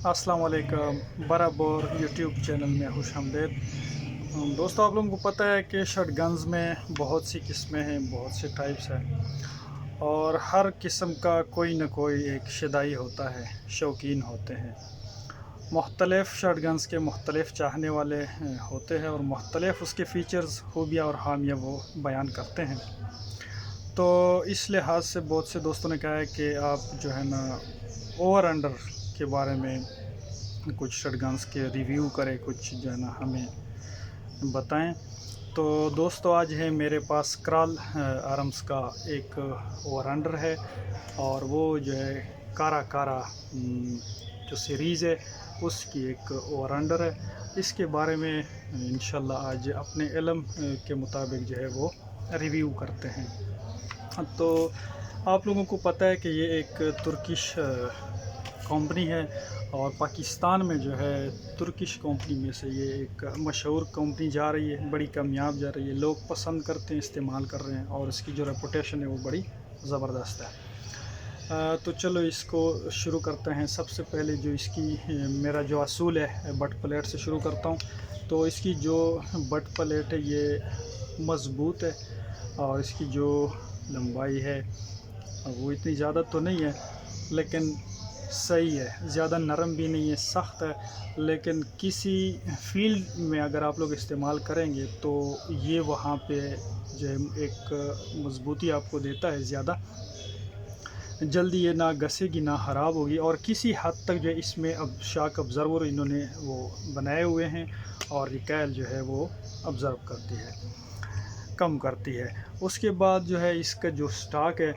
अस्सलाम वालेकुम, बराबर यूट्यूब चैनल में खुश आमदीद। दोस्तों, आप लोगों को पता है कि शॉटगन्स में बहुत सी किस्में हैं, बहुत से टाइप्स हैं और हर किस्म का कोई ना कोई एक शदाई होता है, शौकीन होते हैं। मुख्तलिफ़ शॉटगन्स के मुख्तलिफ़ चाहने वाले होते हैं और मुख्तलिफ़ उसके फ़ीचर्स, खूबियाँ और खामियाँ वो बयान करते हैं। तो इस लिहाज से बहुत से दोस्तों ने कहा है कि आप जो है ना ओवर अंडर के बारे में कुछ शॉटगन्स के रिव्यू करें, कुछ जो है ना हमें बताएं। तो दोस्तों, आज है मेरे पास क्रॉल आर्म्स का एक ओवर अंडर है और वो जो है कारा कारा जो सीरीज़ है उसकी एक ओवर अंडर है। इसके बारे में इंशाल्लाह आज अपने इल्म के मुताबिक जो है वो रिव्यू करते हैं। तो आप लोगों को पता है कि ये एक तुर्किश कंपनी है और पाकिस्तान में जो है तुर्किश कंपनी में से ये एक मशहूर कंपनी जा रही है, बड़ी कामयाब जा रही है, लोग पसंद करते हैं, इस्तेमाल कर रहे हैं और इसकी जो रेपुटेशन है वो बड़ी ज़बरदस्त है। तो चलो इसको शुरू करते हैं। सबसे पहले जो इसकी मेरा जो असूल है बट प्लेट से शुरू करता हूँ। तो इसकी जो बट प्लेट है ये मज़बूत है और इसकी जो लंबाई है वो इतनी ज़्यादा तो नहीं है लेकिन सही है, ज़्यादा नरम भी नहीं है, सख्त है, लेकिन किसी फील्ड में अगर आप लोग इस्तेमाल करेंगे तो ये वहाँ पे जो है एक मजबूती आपको देता है। ज़्यादा जल्दी ये ना घसेगी ना ख़राब होगी और किसी हद तक जो है इसमें अब शॉक ऑब्ज़र्वर इन्होंने वो बनाए हुए हैं और रिकॉइल जो है वो ऑब्ज़र्व करती है, कम करती है। उसके बाद जो है इसका जो स्टॉक है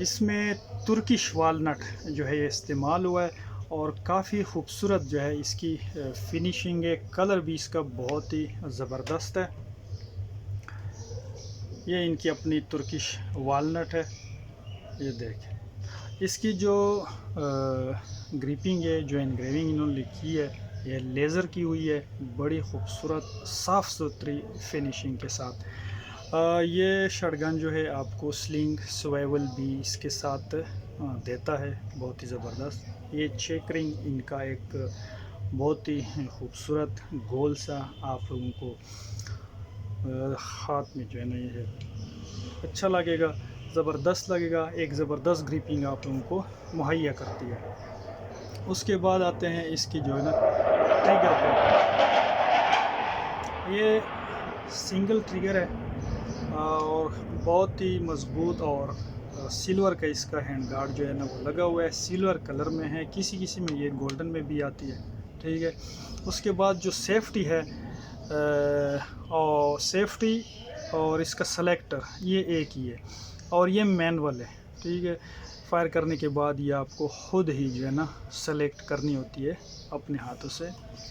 इसमें तुर्किश वालनट जो है ये इस्तेमाल हुआ है और काफ़ी खूबसूरत जो है इसकी फिनिशिंग है। कलर भी इसका बहुत ही ज़बरदस्त है। ये इनकी अपनी तुर्किश वालनट है, ये देखें। इसकी जो ग्रिपिंग है, जो एनग्रेविंग इन्होंने लिखी है, ये लेज़र की हुई है, बड़ी खूबसूरत साफ़ सुथरी फिनिशिंग के साथ। ये शॉटगन जो है आपको स्लिंग स्वेवल भी इसके साथ देता है, बहुत ही ज़बरदस्त। ये चेकरिंग इनका एक बहुत ही खूबसूरत गोल सा आप लोगों को हाथ में जो है ना ये अच्छा लगेगा, ज़बरदस्त लगेगा, एक ज़बरदस्त ग्रिपिंग आप लोगों को मुहैया करती है। उसके बाद आते हैं इसकी जो है ना ट्रिगर पे। ये सिंगल ट्रिगर है और बहुत ही मज़बूत और सिल्वर का इसका हैंड गार्ड जो है ना वो लगा हुआ है, सिल्वर कलर में है, किसी किसी में ये गोल्डन में भी आती है, ठीक है। उसके बाद जो सेफ्टी है और सेफ्टी और इसका सेलेक्टर ये एक ही है और ये मैनुअल है, ठीक है। फायर करने के बाद ये आपको खुद ही जो है ना सेलेक्ट करनी होती है अपने हाथों से,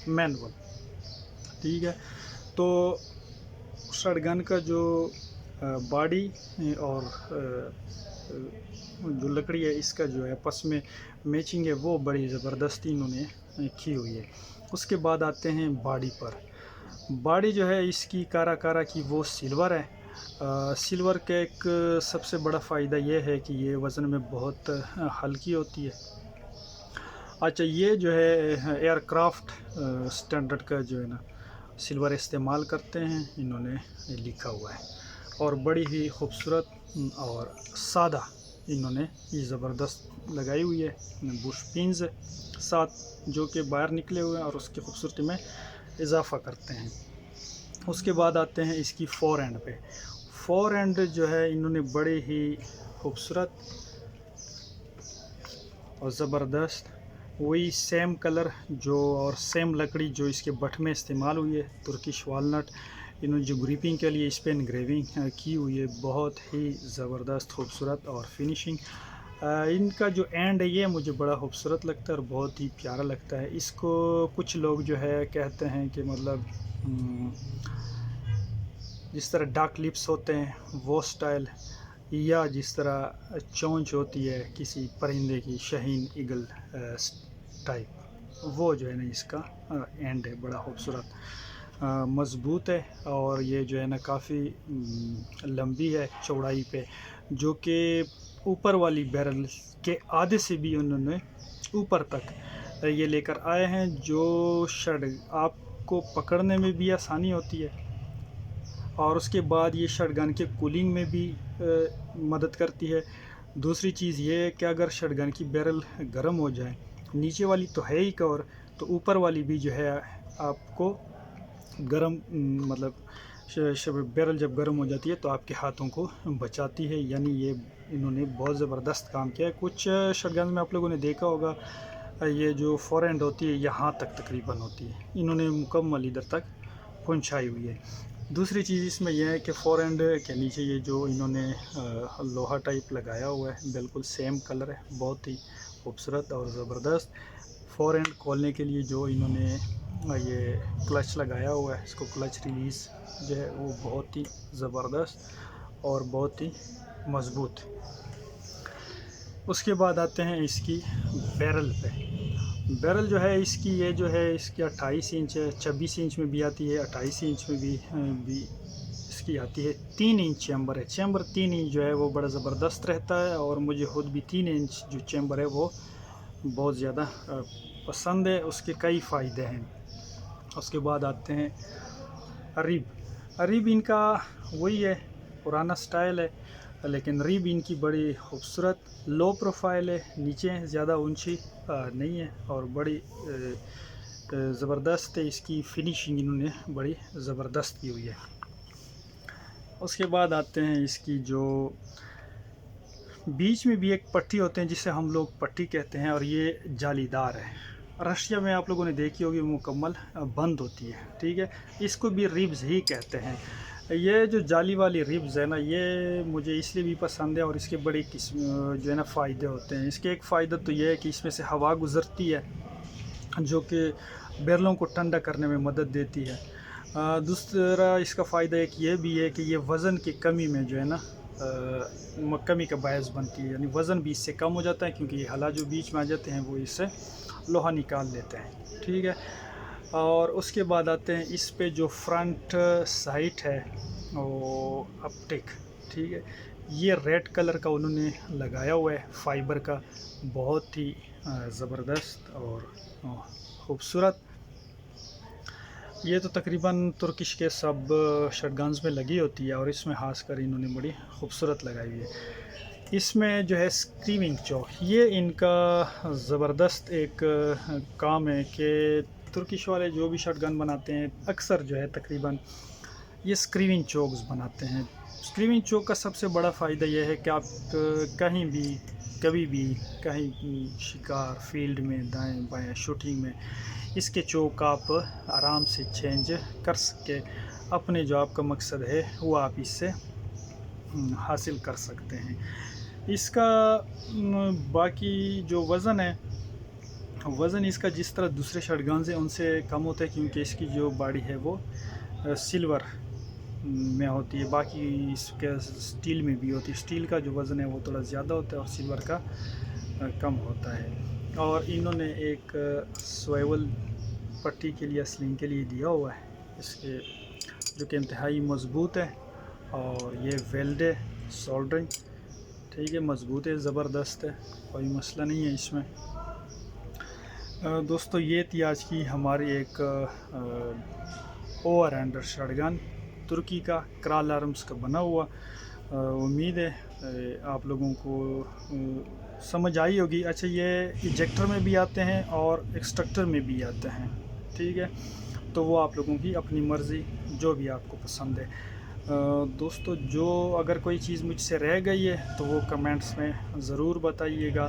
मैनुअल, ठीक है। तो शॉटगन का जो बॉडी और जो लकड़ी है इसका जो है आपस में मैचिंग है वो बड़ी ज़बरदस्ती इन्होंने की हुई है। उसके बाद आते हैं बॉडी पर। बॉडी जो है इसकी कारा कारा की वो सिल्वर है। सिल्वर का एक सबसे बड़ा फ़ायदा ये है कि ये वज़न में बहुत हल्की होती है। अच्छा, ये जो है एयरक्राफ्ट स्टैंडर्ड का जो है ना सिल्वर इस्तेमाल करते हैं, इन्होंने लिखा हुआ है और बड़ी ही खूबसूरत और सादा इन्होंने ये ज़बरदस्त लगाई हुई है। बुश पिन्स साथ जो कि बाहर निकले हुए हैं और उसकी खूबसूरती में इजाफ़ा करते हैं। उसके बाद आते हैं इसकी फोर एंड पे। फोर एंड जो है इन्होंने बड़े ही खूबसूरत और ज़बरदस्त वही सेम कलर जो और सेम लकड़ी जो इसके बट में इस्तेमाल हुई है, तुर्किश वालनट, इन्होंने जो ग्रिपिंग के लिए इस पर एनग्रेविंग की हुई है, बहुत ही ज़बरदस्त खूबसूरत और फिनिशिंग। इनका जो एंड है ये मुझे बड़ा खूबसूरत लगता है और बहुत ही प्यारा लगता है। इसको कुछ लोग जो है कहते हैं कि मतलब जिस तरह डार्क लिप्स होते हैं वो स्टाइल, या जिस तरह चोंच होती है किसी परिंदे की, शाहीन ईगल टाइप, वो जो है ना इसका एंड है, बड़ा खूबसूरत मज़बूत है और ये जो है ना काफ़ी लंबी है चौड़ाई पे, जो कि ऊपर वाली बैरल के आधे से भी उन्होंने ऊपर तक ये लेकर आए हैं, जो शर्ट आपको पकड़ने में भी आसानी होती है और उसके बाद ये शॉटगन के कूलिंग में भी मदद करती है। दूसरी चीज़ ये है कि अगर शॉटगन की बैरल गर्म हो जाए, नीचे वाली तो है ही कवर, तो ऊपर वाली भी जो है आपको गर्म मतलब बैरल जब गर्म हो जाती है तो आपके हाथों को बचाती है। यानी ये इन्होंने बहुत ज़बरदस्त काम किया है। कुछ शॉटगन में आप लोगों ने देखा होगा ये जो फोर एंड होती है यहाँ तक तकरीबन होती है, इन्होंने मुकम्मल इधर तक पहुँचाई हुई है। दूसरी चीज़ इसमें यह है कि फोर एंड के नीचे ये जो इन्होंने लोहा टाइप लगाया हुआ है, बिल्कुल सेम कलर है, बहुत ही खूबसूरत और ज़बरदस्त। फोर एंड खोलने के लिए जो इन्होंने ये क्लच लगाया हुआ है, इसको क्लच रिलीज़ जो है वो बहुत ही ज़बरदस्त और बहुत ही मज़बूत। उसके बाद आते हैं इसकी बैरल पे। बैरल जो है इसकी, ये जो है इसकी 28 इंच है, 26 इंच में भी आती है, 28 इंच में भी इसकी आती है। 3 इंच चैम्बर है। चैम्बर 3 इंच जो है वो बड़ा ज़बरदस्त रहता है और मुझे खुद भी 3 इंच जो चैम्बर है वो बहुत ज़्यादा पसंद है, उसके कई फ़ायदे हैं। उसके बाद आते हैं रिब। रिब इनका वही है, पुराना स्टाइल है, लेकिन रिब इनकी बड़ी खूबसूरत लो प्रोफाइल है, नीचे ज़्यादा ऊंची नहीं है और बड़ी ज़बरदस्त है। इसकी फिनिशिंग इन्होंने बड़ी ज़बरदस्त की हुई है। उसके बाद आते हैं इसकी जो बीच में भी एक पट्टी होते हैं जिसे हम लोग पट्टी कहते हैं, और ये जालीदार है। रशिया में आप लोगों ने देखी होगी मुकम्मल बंद होती है, ठीक है, इसको भी रिब्स ही कहते हैं। ये जो जाली वाली रिब्स है ना, ये मुझे इसलिए भी पसंद है और इसके बड़े किस्म जो है ना फ़ायदे होते हैं। इसके एक फ़ायदा तो ये है कि इसमें से हवा गुज़रती है जो कि बैरलों को ठंडा करने में मदद देती है। दूसरा इसका फ़ायदा एक ये भी है कि ये वज़न की कमी में जो है ना कमी का बायस बनती है, यानी वज़न भी इससे कम हो जाता है क्योंकि ये हला जो बीच में आ जाते हैं वो इससे लोहा निकाल लेते हैं, ठीक है। और उसके बाद आते हैं इस पे जो फ्रंट साइट है वो ऑप्टिक, ठीक है, ये रेड कलर का उन्होंने लगाया हुआ है, फाइबर का, बहुत ही ज़बरदस्त और ख़ूबसूरत। ये तो तकरीबन तुर्किश के सब शॉटगन्स में लगी होती है और इसमें खासकर इन्होंने बड़ी खूबसूरत लगाई हुई है। इसमें जो है स्क्रीविंग चौक, ये इनका ज़बरदस्त एक काम है कि तुर्किश वाले जो भी शॉटगन बनाते हैं अक्सर जो है तकरीबन ये स्क्रीविंग चोक्स बनाते हैं। स्क्रीविंग चोक का सबसे बड़ा फ़ायदा यह है कि आप कहीं भी कभी भी कहीं शिकार फील्ड में दाएं बाएं शूटिंग में इसके चोक आप आराम से चेंज कर सके, अपने जो आपका मकसद है वो आप इससे हासिल कर सकते हैं। इसका बाकी जो वज़न है, वज़न इसका जिस तरह दूसरे शॉटगन्स हैं उनसे कम होता है क्योंकि इसकी जो बॉडी है वो सिल्वर में होती है, बाकी इसके स्टील में भी होती है। स्टील का जो वज़न है वो थोड़ा ज़्यादा होता है और सिल्वर का कम होता है। और इन्होंने एक स्वेवल पट्टी के लिए, स्लिंग के लिए दिया हुआ है इसके, जो कि इंतहाई मज़बूत है और ये वेल्ड है, सोल्डरिंग, ठीक है, मज़बूत है, ज़बरदस्त है, कोई मसला नहीं है इसमें। दोस्तों ये थी आज की हमारी एक ओवर हैंडर शॉटगन, तुर्की का क्राल आर्म्स का बना हुआ। उम्मीद है आप लोगों को समझ आई होगी। अच्छा, ये इजेक्टर में भी आते हैं और एक्सट्रक्टर में भी आते हैं, ठीक है, तो वो आप लोगों की अपनी मर्ज़ी, जो भी आपको पसंद है। दोस्तों जो अगर कोई चीज़ मुझसे रह गई है तो वो कमेंट्स में ज़रूर बताइएगा।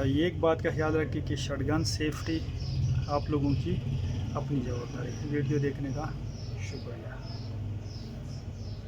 ये एक बात का ख्याल रखिए कि शॉटगन सेफ्टी आप लोगों की अपनी ज़िम्मेदारी। वीडियो देखने का शुक्रिया।